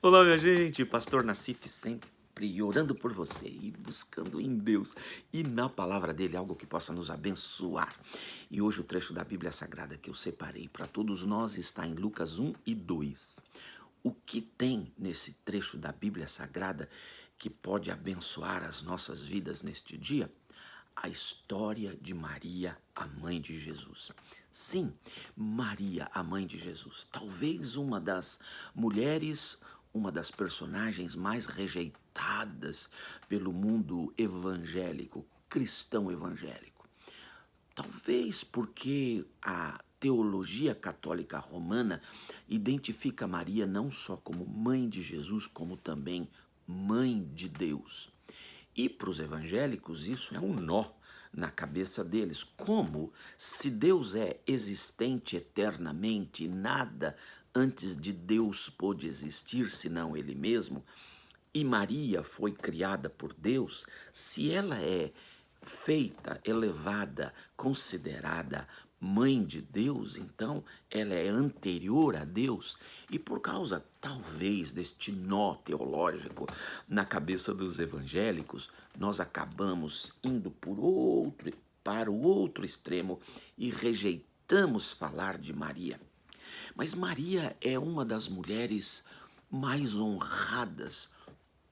Olá, minha gente, Pastor Nassif sempre orando por você e buscando em Deus e na palavra dele algo que possa nos abençoar. E hoje o trecho da Bíblia Sagrada que eu separei para todos nós está em Lucas 1 e 2. O que tem nesse trecho da Bíblia Sagrada que pode abençoar as nossas vidas neste dia? A história de Maria, a mãe de Jesus. Sim, Maria, a mãe de Jesus. Talvez uma das mulheres, uma das personagens mais rejeitadas pelo mundo evangélico, cristão evangélico. Talvez porque a teologia católica romana identifica Maria não só como mãe de Jesus, como também mãe de Deus. E para os evangélicos isso é um nó na cabeça deles. Como se Deus é existente eternamente e nada antes de Deus pôde existir senão Ele mesmo, e Maria foi criada por Deus, se ela é feita, elevada, considerada mãe de Deus, então ela é anterior a Deus, e por causa talvez deste nó teológico na cabeça dos evangélicos, nós acabamos indo para o outro extremo e rejeitamos falar de Maria. Mas Maria é uma das mulheres mais honradas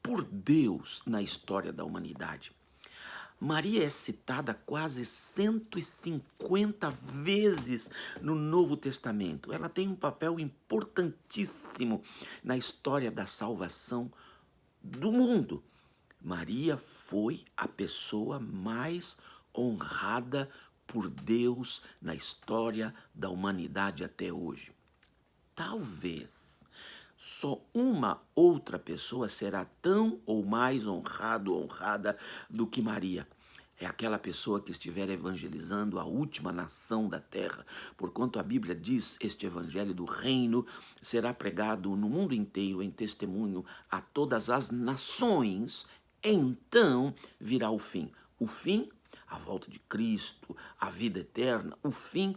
por Deus na história da humanidade. Maria é citada quase 150 vezes no Novo Testamento. Ela tem um papel importantíssimo na história da salvação do mundo. Maria foi a pessoa mais honrada por Deus na história da humanidade até hoje. Talvez só uma outra pessoa será tão ou mais honrado ou honrada do que Maria. É aquela pessoa que estiver evangelizando a última nação da terra. Porquanto a Bíblia diz, este evangelho do reino será pregado no mundo inteiro em testemunho a todas as nações, então virá o fim. O fim, a volta de Cristo, a vida eterna, o fim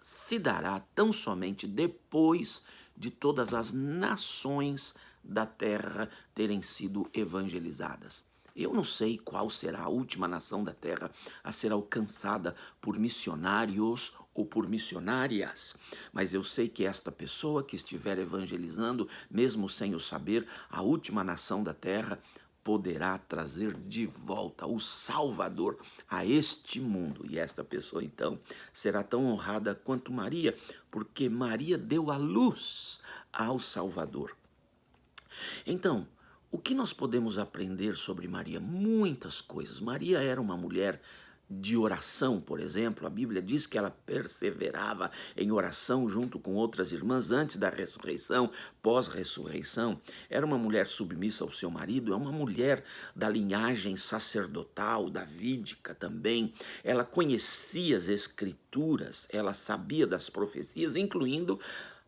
se dará tão somente depois de todas as nações da terra terem sido evangelizadas. Eu não sei qual será a última nação da terra a ser alcançada por missionários ou por missionárias, mas eu sei que esta pessoa que estiver evangelizando, mesmo sem o saber, a última nação da terra poderá trazer de volta o Salvador a este mundo. E esta pessoa, então, será tão honrada quanto Maria, porque Maria deu a luz ao Salvador. Então, o que nós podemos aprender sobre Maria? Muitas coisas. Maria era uma mulher de oração, por exemplo. A Bíblia diz que ela perseverava em oração junto com outras irmãs antes da ressurreição, pós-ressurreição. Era uma mulher submissa ao seu marido, é uma mulher da linhagem sacerdotal, davídica também. Ela conhecia as escrituras, ela sabia das profecias, incluindo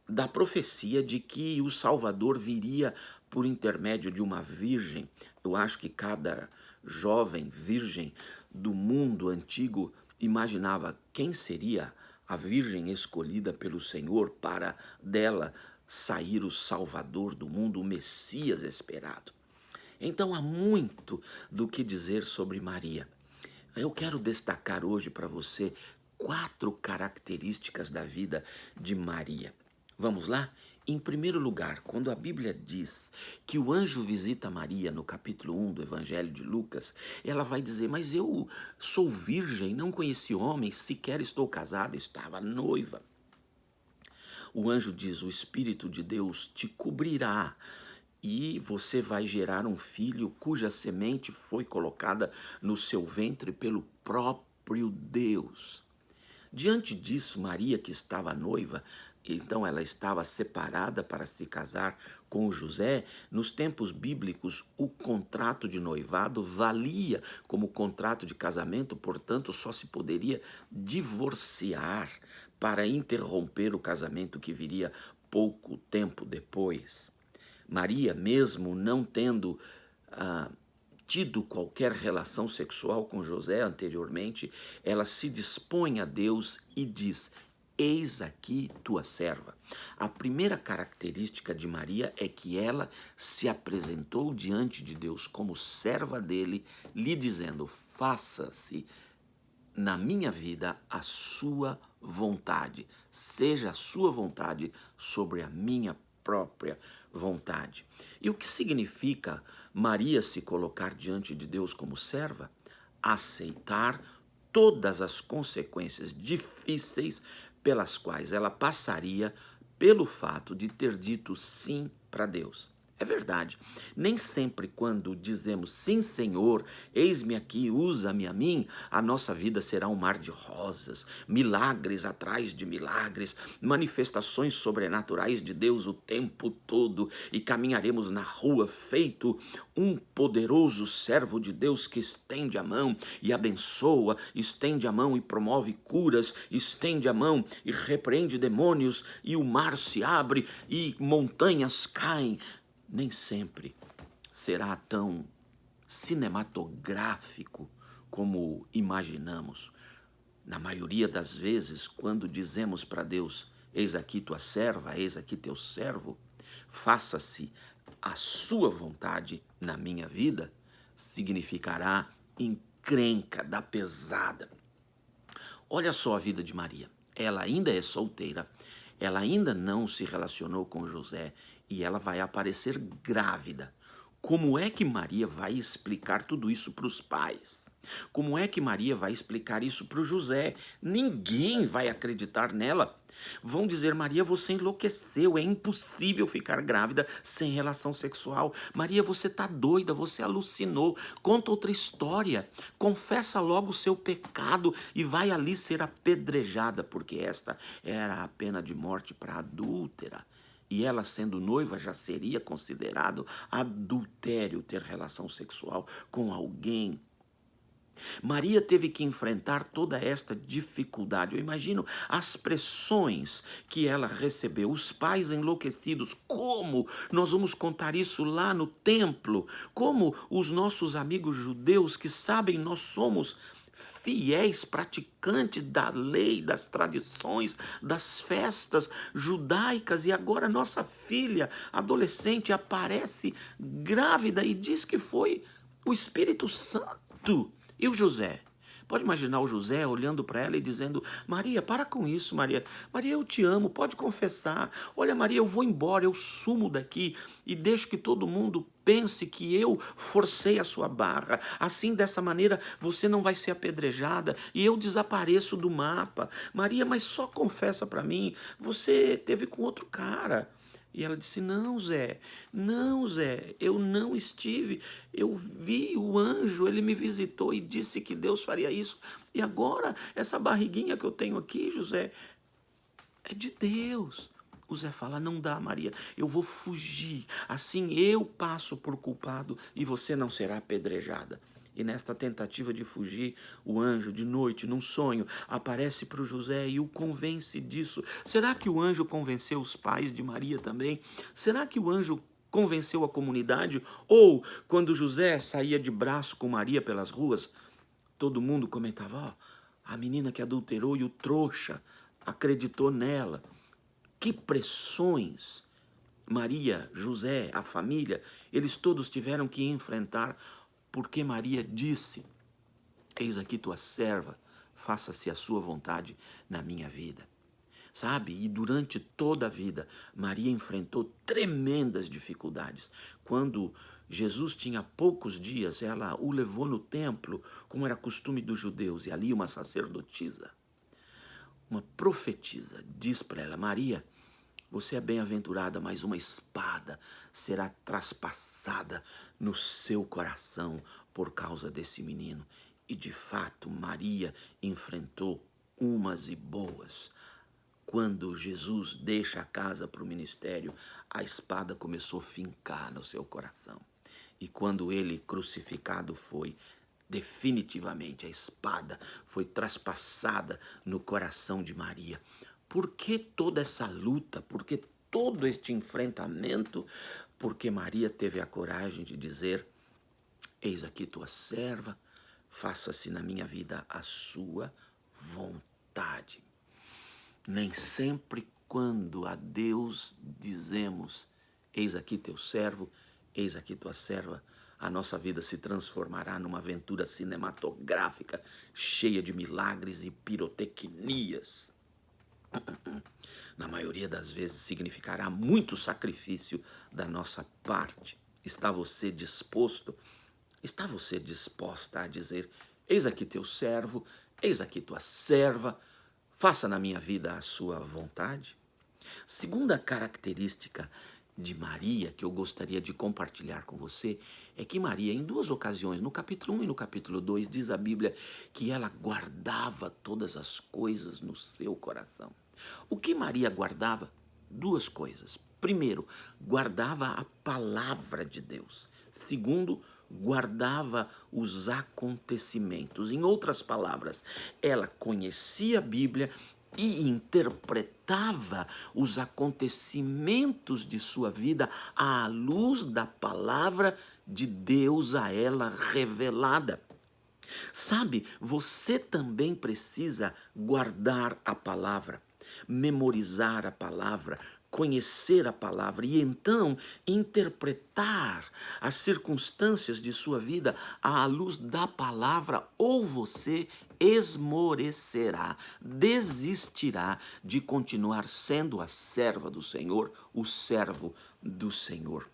da profecia de que o Salvador viria por intermédio de uma virgem. Eu acho que cada jovem virgem do mundo antigo imaginava quem seria a virgem escolhida pelo Senhor para dela sair o Salvador do mundo, o Messias esperado. Então há muito do que dizer sobre Maria. Eu quero destacar hoje para você 4 características da vida de Maria. Vamos lá? Em primeiro lugar, quando a Bíblia diz que o anjo visita Maria no capítulo 1 do Evangelho de Lucas, ela vai dizer, mas eu sou virgem, não conheci homem, sequer estou casada, estava noiva. O anjo diz, o Espírito de Deus te cobrirá e você vai gerar um filho cuja semente foi colocada no seu ventre pelo próprio Deus. Diante disso, Maria, que estava noiva, então ela estava separada para se casar com José. Nos tempos bíblicos, o contrato de noivado valia como contrato de casamento, portanto, só se poderia divorciar para interromper o casamento que viria pouco tempo depois. Maria, mesmo não tendo tido qualquer relação sexual com José anteriormente, ela se dispõe a Deus e diz, eis aqui tua serva. A primeira característica de Maria é que ela se apresentou diante de Deus como serva dele, lhe dizendo: faça-se na minha vida a sua vontade, seja a sua vontade sobre a minha própria vontade. E o que significa Maria se colocar diante de Deus como serva? Aceitar todas as consequências difíceis pelas quais ela passaria pelo fato de ter dito sim para Deus. É verdade, nem sempre quando dizemos sim, Senhor, eis-me aqui, usa-me a mim, a nossa vida será um mar de rosas, milagres atrás de milagres, manifestações sobrenaturais de Deus o tempo todo, e caminharemos na rua feito um poderoso servo de Deus que estende a mão e abençoa, estende a mão e promove curas, estende a mão e repreende demônios, e o mar se abre e montanhas caem. Nem sempre será tão cinematográfico como imaginamos. Na maioria das vezes, quando dizemos para Deus: eis aqui tua serva, eis aqui teu servo, faça-se a sua vontade na minha vida, significará encrenca da pesada. Olha só a vida de Maria. Ela ainda é solteira, ela ainda não se relacionou com José e ela vai aparecer grávida. Como é que Maria vai explicar tudo isso para os pais? Como é que Maria vai explicar isso para o José? Ninguém vai acreditar nela. Vão dizer: Maria, você enlouqueceu, é impossível ficar grávida sem relação sexual. Maria, você está doida, você alucinou. Conta outra história. Confessa logo o seu pecado e vai ali ser apedrejada, porque esta era a pena de morte para a adúltera. E ela, sendo noiva, já seria considerado adultério ter relação sexual com alguém. Maria teve que enfrentar toda esta dificuldade. Eu imagino as pressões que ela recebeu, os pais enlouquecidos. Como nós vamos contar isso lá no templo? Como os nossos amigos judeus que sabem nós somos fiéis praticantes da lei, das tradições, das festas judaicas, e agora nossa filha adolescente aparece grávida e diz que foi o Espírito Santo. E o José? Pode imaginar o José olhando para ela e dizendo: Maria, para com isso, Maria. Maria, eu te amo, pode confessar. Olha, Maria, eu vou embora, eu sumo daqui e deixo que todo mundo pense que eu forcei a sua barra. Assim, dessa maneira, você não vai ser apedrejada e eu desapareço do mapa. Maria, mas só confessa para mim, você teve com outro cara. E ela disse: não, Zé, eu não estive. Eu vi o anjo, ele me visitou e disse que Deus faria isso. E agora, essa barriguinha que eu tenho aqui, José, é de Deus. O Zé fala: não dá, Maria, eu vou fugir. Assim eu passo por culpado e você não será apedrejada. E nesta tentativa de fugir, o anjo, de noite, num sonho, aparece para o José e o convence disso. Será que o anjo convenceu os pais de Maria também? Será que o anjo convenceu a comunidade? Ou, quando José saía de braço com Maria pelas ruas, todo mundo comentava: ó, a menina que adulterou e o trouxa acreditou nela. Que pressões Maria, José, a família, eles todos tiveram que enfrentar, porque Maria disse: eis aqui tua serva, faça-se a sua vontade na minha vida. Sabe? E durante toda a vida, Maria enfrentou tremendas dificuldades. Quando Jesus tinha poucos dias, ela o levou no templo, como era costume dos judeus, e ali uma sacerdotisa, uma profetisa, diz para ela: Maria, você é bem-aventurada, mas uma espada será traspassada no seu coração por causa desse menino. E de fato, Maria enfrentou umas e boas. Quando Jesus deixa a casa para o ministério, a espada começou a fincar no seu coração. E quando ele crucificado foi, definitivamente a espada foi traspassada no coração de Maria. Por que toda essa luta? Por que todo este enfrentamento? Porque Maria teve a coragem de dizer: eis aqui tua serva, faça-se na minha vida a sua vontade. Nem sempre quando a Deus dizemos, eis aqui teu servo, eis aqui tua serva, a nossa vida se transformará numa aventura cinematográfica cheia de milagres e pirotecnias. Na maioria das vezes significará muito sacrifício da nossa parte. Está você disposto? Está você disposta a dizer, eis aqui teu servo, eis aqui tua serva, faça na minha vida a sua vontade? Segunda característica de Maria que eu gostaria de compartilhar com você é que Maria, em duas ocasiões, no capítulo 1 e no capítulo 2, diz a Bíblia que ela guardava todas as coisas no seu coração. O que Maria guardava? Duas coisas. Primeiro, guardava a palavra de Deus. Segundo, guardava os acontecimentos. Em outras palavras, ela conhecia a Bíblia e interpretava os acontecimentos de sua vida à luz da palavra de Deus a ela revelada. Sabe, você também precisa guardar a palavra, memorizar a palavra, conhecer a palavra e então interpretar as circunstâncias de sua vida à luz da palavra, ou você esmorecerá, desistirá de continuar sendo a serva do Senhor, o servo do Senhor.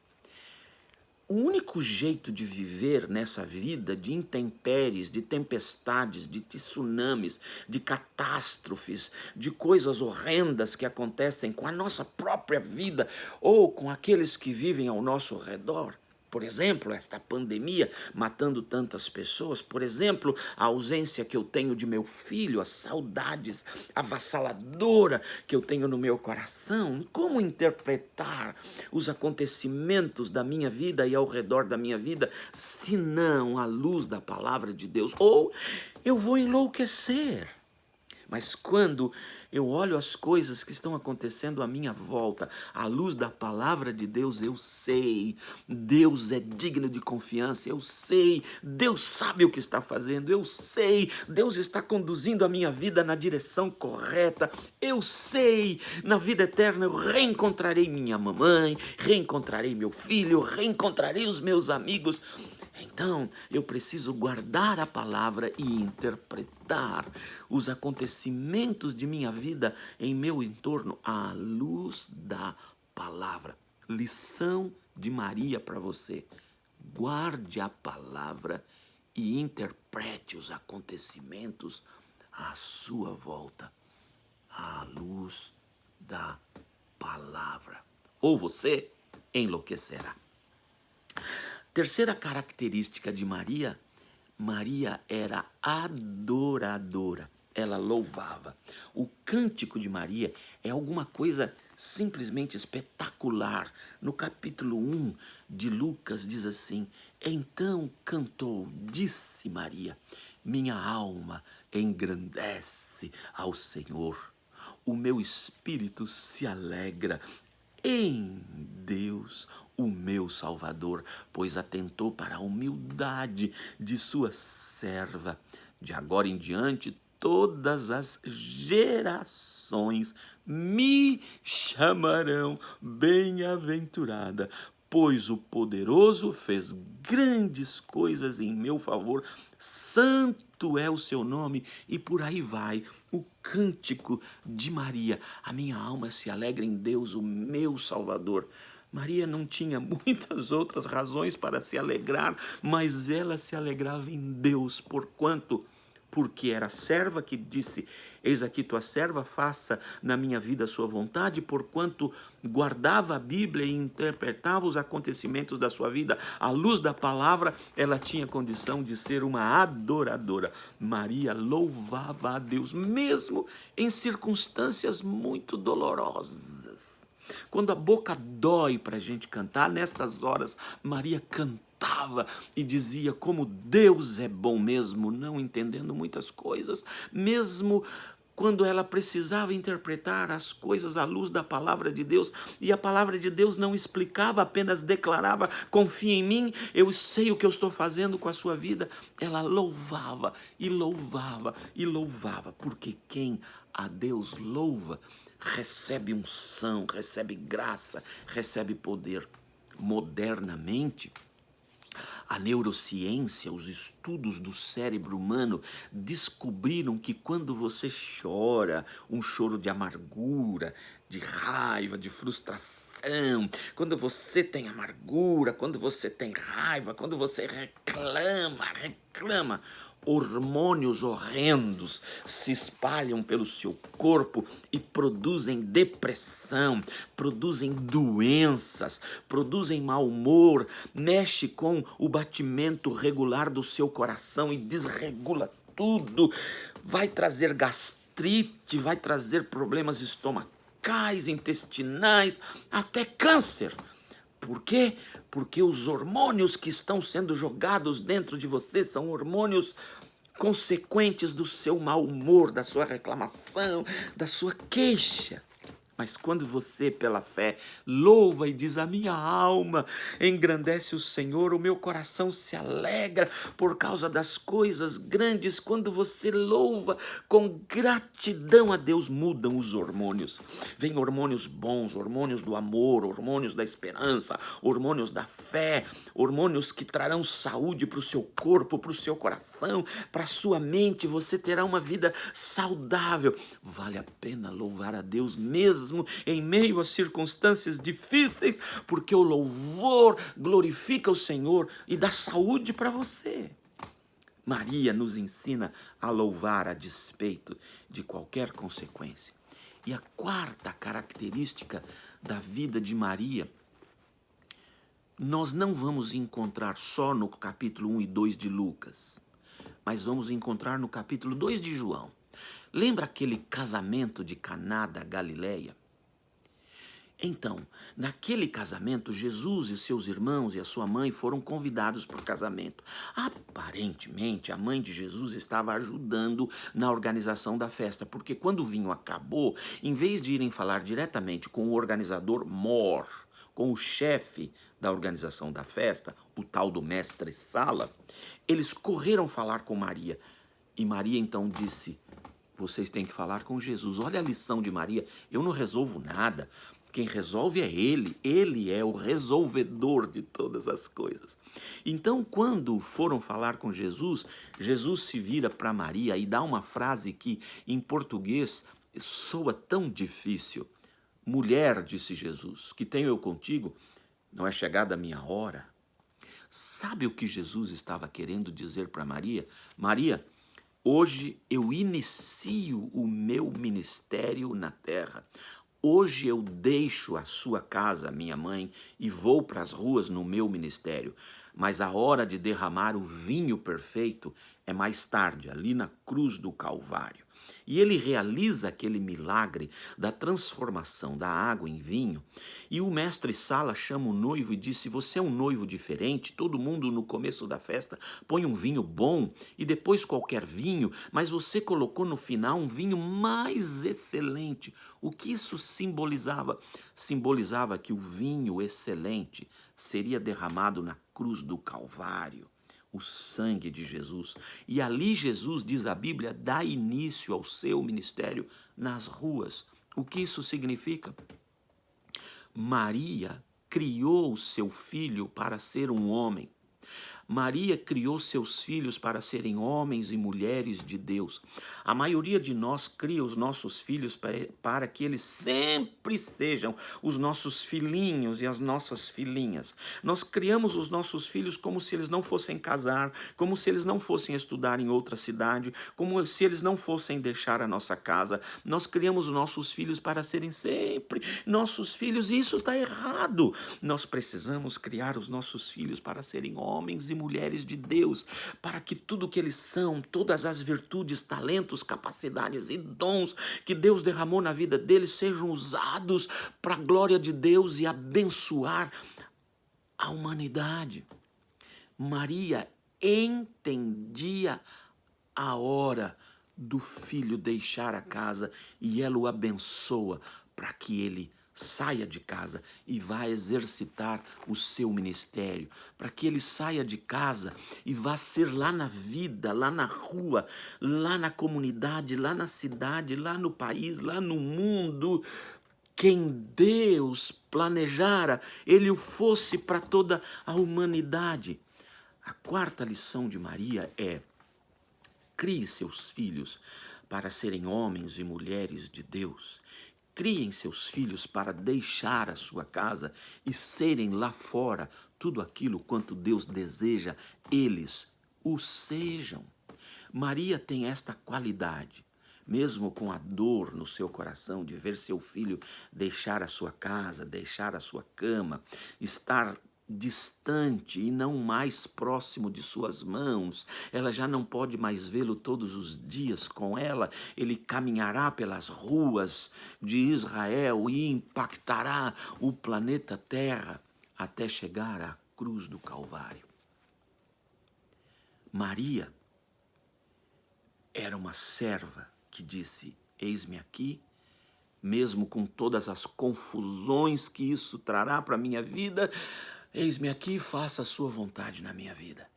O único jeito de viver nessa vida de intempéries, de tempestades, de tsunamis, de catástrofes, de coisas horrendas que acontecem com a nossa própria vida ou com aqueles que vivem ao nosso redor. Por exemplo, esta pandemia matando tantas pessoas. Por exemplo, a ausência que eu tenho de meu filho, as saudades avassaladora que eu tenho no meu coração. Como interpretar os acontecimentos da minha vida e ao redor da minha vida, se não à luz da palavra de Deus? Ou eu vou enlouquecer. Mas quando eu olho as coisas que estão acontecendo à minha volta, à luz da palavra de Deus, eu sei, Deus é digno de confiança, eu sei, Deus sabe o que está fazendo, eu sei, Deus está conduzindo a minha vida na direção correta, eu sei, na vida eterna eu reencontrarei minha mamãe, reencontrarei meu filho, reencontrarei os meus amigos. Então, eu preciso guardar a palavra e interpretar os acontecimentos de minha vida em meu entorno à luz da palavra. Lição de Maria para você. Guarde a palavra e interprete os acontecimentos à sua volta à luz da palavra. Ou você enlouquecerá. Terceira característica de Maria, Maria era adoradora, ela louvava. O cântico de Maria é alguma coisa simplesmente espetacular. No capítulo 1 de Lucas diz assim, então cantou, disse Maria, minha alma engrandece ao Senhor, o meu espírito se alegra em Deus, o meu Salvador, pois atentou para a humildade de sua serva. De agora em diante, todas as gerações me chamarão bem-aventurada, pois o poderoso fez grandes coisas em meu favor, santo é o seu nome, e por aí vai o cântico de Maria. A minha alma se alegra em Deus, o meu Salvador. Maria não tinha muitas outras razões para se alegrar, mas ela se alegrava em Deus, porque era serva que disse, eis aqui tua serva, faça na minha vida a sua vontade, porquanto guardava a Bíblia e interpretava os acontecimentos da sua vida à luz da palavra, ela tinha condição de ser uma adoradora. Maria louvava a Deus, mesmo em circunstâncias muito dolorosas. Quando a boca dói para a gente cantar, nestas horas, Maria cantava e dizia como Deus é bom mesmo, não entendendo muitas coisas, mesmo quando ela precisava interpretar as coisas à luz da palavra de Deus, e a palavra de Deus não explicava, apenas declarava, confia em mim, eu sei o que eu estou fazendo com a sua vida. Ela louvava e louvava e louvava, porque quem a Deus, louva, recebe unção, recebe graça, recebe poder. Modernamente, a neurociência, os estudos do cérebro humano descobriram que quando você chora, um choro de amargura, de raiva, de frustração, quando você tem amargura, quando você tem raiva, quando você reclama, hormônios horrendos se espalham pelo seu corpo e produzem depressão, produzem doenças, produzem mau humor, mexe com o batimento regular do seu coração e desregula tudo. Vai trazer gastrite, vai trazer problemas estomacais, intestinais, até câncer. Por quê? Porque os hormônios que estão sendo jogados dentro de você são hormônios consequentes do seu mau humor, da sua reclamação, da sua queixa. Mas quando você, pela fé, louva e diz: a minha alma engrandece o Senhor, o meu coração se alegra por causa das coisas grandes. Quando você louva com gratidão a Deus, mudam os hormônios. Vêm hormônios bons, hormônios do amor, hormônios da esperança, hormônios da fé, hormônios que trarão saúde para o seu corpo, para o seu coração, para a sua mente. Você terá uma vida saudável. Vale a pena louvar a Deus mesmo em meio a circunstâncias difíceis, porque o louvor glorifica o Senhor e dá saúde para você. Maria nos ensina a louvar a despeito de qualquer consequência. E a quarta característica da vida de Maria, nós não vamos encontrar só no capítulo 1 e 2 de Lucas, mas vamos encontrar no capítulo 2 de João. Lembra aquele casamento de Caná da Galileia? Então, naquele casamento, Jesus e seus irmãos e a sua mãe foram convidados para o casamento. Aparentemente, a mãe de Jesus estava ajudando na organização da festa, porque quando o vinho acabou, em vez de irem falar diretamente com o organizador mor, com o chefe da organização da festa, o tal do mestre-sala, eles correram falar com Maria. E Maria então disse: vocês têm que falar com Jesus. Olha a lição de Maria: eu não resolvo nada. Quem resolve é Ele é o resolvedor de todas as coisas. Então, quando foram falar com Jesus, Jesus se vira para Maria e dá uma frase que em português soa tão difícil. Mulher, disse Jesus, que tenho eu contigo, não é chegada a minha hora? Sabe o que Jesus estava querendo dizer para Maria? Maria, hoje eu inicio o meu ministério na terra. Hoje eu deixo a sua casa, minha mãe, e vou para as ruas no meu ministério. Mas a hora de derramar o vinho perfeito é mais tarde, ali na cruz do Calvário. E ele realiza aquele milagre da transformação da água em vinho. E o mestre-sala chama o noivo e diz: se você é um noivo diferente, todo mundo no começo da festa põe um vinho bom e depois qualquer vinho, mas você colocou no final um vinho mais excelente. O que isso simbolizava? Simbolizava que o vinho excelente seria derramado na cruz do Calvário. O sangue de Jesus. E ali Jesus, diz a Bíblia, dá início ao seu ministério nas ruas. O que isso significa? Maria criou seu filho para ser um homem. Maria criou seus filhos para serem homens e mulheres de Deus. A maioria de nós cria os nossos filhos para que eles sempre sejam os nossos filhinhos e as nossas filhinhas. Nós criamos os nossos filhos como se eles não fossem casar, como se eles não fossem estudar em outra cidade, como se eles não fossem deixar a nossa casa. Nós criamos os nossos filhos para serem sempre nossos filhos, e isso está errado. Nós precisamos criar os nossos filhos para serem homens e mulheres de Deus, para que tudo que eles são, todas as virtudes, talentos, capacidades e dons que Deus derramou na vida deles sejam usados para a glória de Deus e abençoar a humanidade. Maria entendia a hora do filho deixar a casa e ela o abençoa para que ele saia de casa e vá exercitar o seu ministério, para que ele saia de casa e vá ser lá na vida, lá na rua, lá na comunidade, lá na cidade, lá no país, lá no mundo, quem Deus planejara, ele o fosse para toda a humanidade. A quarta lição de Maria é: crie seus filhos para serem homens e mulheres de Deus. Criem seus filhos para deixar a sua casa e serem lá fora tudo aquilo quanto Deus deseja eles o sejam. Maria tem esta qualidade. Mesmo com a dor no seu coração de ver seu filho deixar a sua casa, deixar a sua cama, estar distante e não mais próximo de suas mãos, ela já não pode mais vê-lo todos os dias com ela, ele caminhará pelas ruas de Israel e impactará o planeta Terra até chegar à cruz do Calvário. Maria era uma serva que disse: eis-me aqui, mesmo com todas as confusões que isso trará para a minha vida, eis-me aqui, faça a sua vontade na minha vida.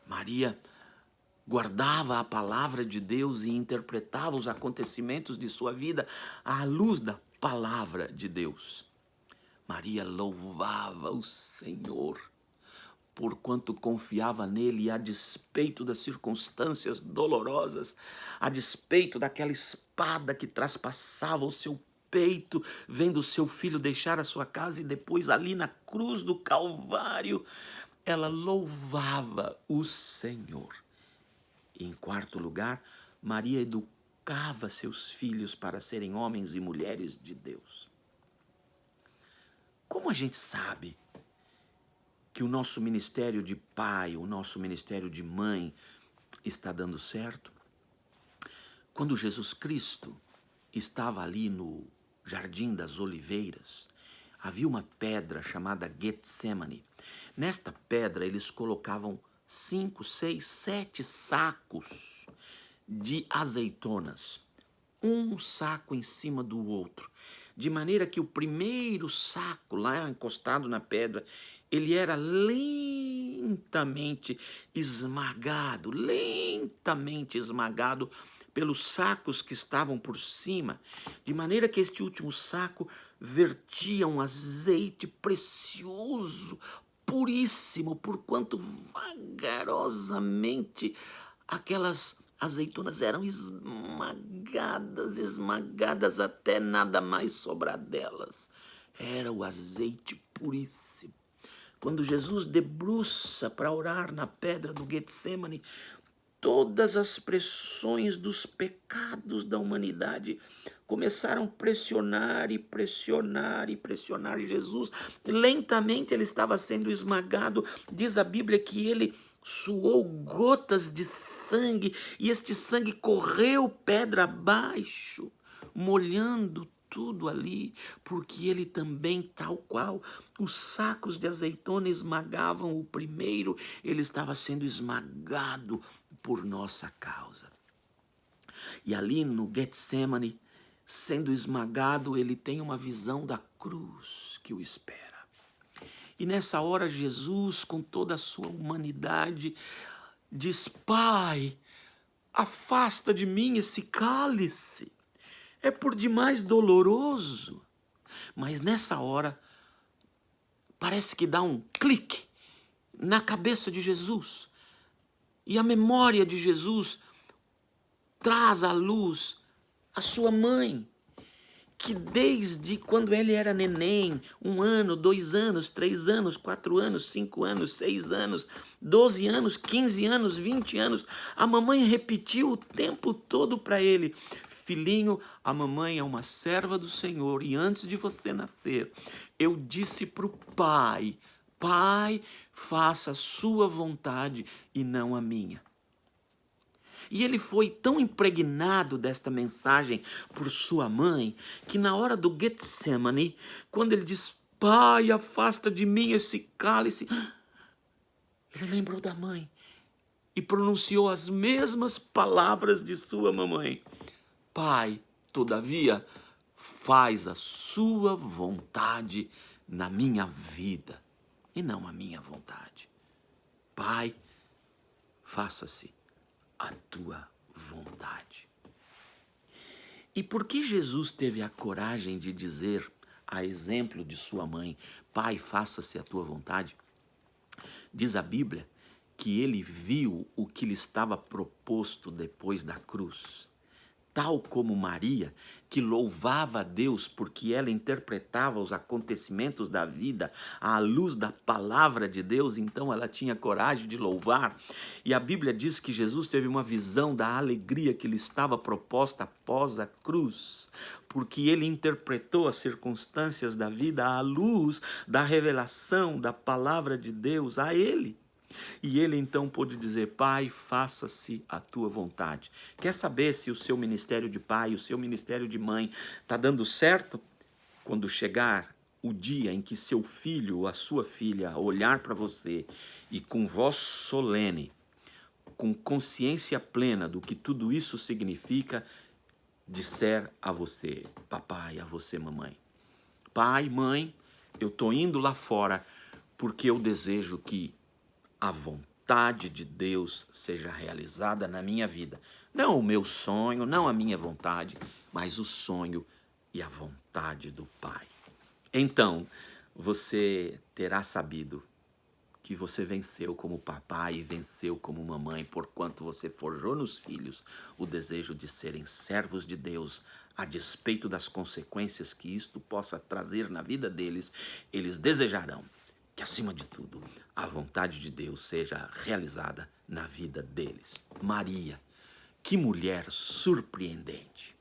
Maria guardava a palavra de Deus e interpretava os acontecimentos de sua vida à luz da palavra de Deus. Maria louvava o Senhor, porquanto confiava nele, e a despeito das circunstâncias dolorosas, a despeito daquela espada que traspassava o seu peito, vendo o seu filho deixar a sua casa e depois ali na cruz do Calvário, ela louvava o Senhor. E em quarto lugar, Maria educava seus filhos para serem homens e mulheres de Deus. Como a gente sabe que o nosso ministério de pai, o nosso ministério de mãe está dando certo? Quando Jesus Cristo estava ali no Jardim das Oliveiras, havia uma pedra chamada Getsemane. Nesta pedra eles colocavam 5, 6, 7 sacos de azeitonas, um saco em cima do outro, de maneira que o primeiro saco, lá encostado na pedra, ele era lentamente esmagado pelos sacos que estavam por cima, de maneira que este último saco vertia um azeite precioso, puríssimo, porquanto vagarosamente aquelas azeitonas eram esmagadas até nada mais sobrar delas. Era o azeite puríssimo. Quando Jesus debruça para orar na pedra do Getsemane, todas as pressões dos pecados da humanidade começaram a pressionar Jesus. Lentamente ele estava sendo esmagado. Diz a Bíblia que ele suou gotas de sangue, e este sangue correu pedra abaixo, molhando tudo ali, porque ele também, tal qual os sacos de azeitona esmagavam o primeiro, ele estava sendo esmagado por nossa causa. E ali no Getsemane, sendo esmagado, ele tem uma visão da cruz que o espera. E nessa hora Jesus, com toda a sua humanidade, diz: Pai, afasta de mim esse cálice. É por demais doloroso. Mas nessa hora, parece que dá um clique na cabeça de Jesus. E a memória de Jesus traz à luz a sua mãe, que desde quando ele era neném, 1 ano, 2 anos, 3 anos, 4 anos, 5 anos, 6 anos, 12 anos, 15 anos, 20 anos, a mamãe repetiu o tempo todo para ele: filhinho, a mamãe é uma serva do Senhor, e antes de você nascer, eu disse para o Pai: Pai, faça a sua vontade e não a minha. E ele foi tão impregnado desta mensagem por sua mãe, que na hora do Getsemane, quando ele diz: Pai, afasta de mim esse cálice, ele lembrou da mãe e pronunciou as mesmas palavras de sua mamãe: Pai, todavia, faz a sua vontade na minha vida e não a minha vontade. Pai, faça-se a tua vontade. E por que Jesus teve a coragem de dizer, a exemplo de sua mãe, Pai, faça-se a tua vontade? Diz a Bíblia que ele viu o que lhe estava proposto depois da cruz. Tal como Maria, que louvava a Deus porque ela interpretava os acontecimentos da vida à luz da palavra de Deus, então ela tinha coragem de louvar. E a Bíblia diz que Jesus teve uma visão da alegria que lhe estava proposta após a cruz, porque ele interpretou as circunstâncias da vida à luz da revelação da palavra de Deus a ele. E ele então pôde dizer, Pai, faça-se a tua vontade. Quer saber se o seu ministério de pai, o seu ministério de mãe está dando certo? Quando chegar o dia em que seu filho ou a sua filha olhar para você e com voz solene, com consciência plena do que tudo isso significa, disser a você, papai, a você, mamãe, pai, mãe, eu estou indo lá fora porque eu desejo que a vontade de Deus seja realizada na minha vida. Não o meu sonho, não a minha vontade, mas o sonho e a vontade do Pai. Então, você terá sabido que você venceu como papai e venceu como mamãe, porquanto você forjou nos filhos o desejo de serem servos de Deus, a despeito das consequências que isto possa trazer na vida deles, eles desejarão que, acima de tudo, a vontade de Deus seja realizada na vida deles. Maria, que mulher surpreendente.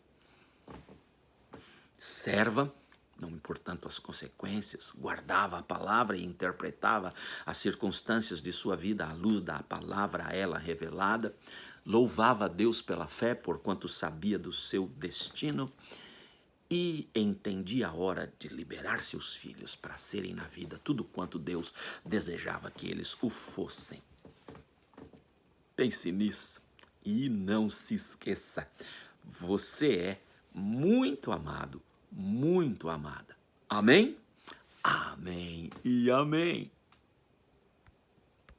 Serva, não importando as consequências, guardava a palavra e interpretava as circunstâncias de sua vida à luz da palavra a ela revelada, louvava a Deus pela fé, porquanto sabia do seu destino, e entendia a hora de liberar seus filhos para serem na vida tudo quanto Deus desejava que eles o fossem. Pense nisso e não se esqueça, você é muito amado, muito amada. Amém? Amém e amém.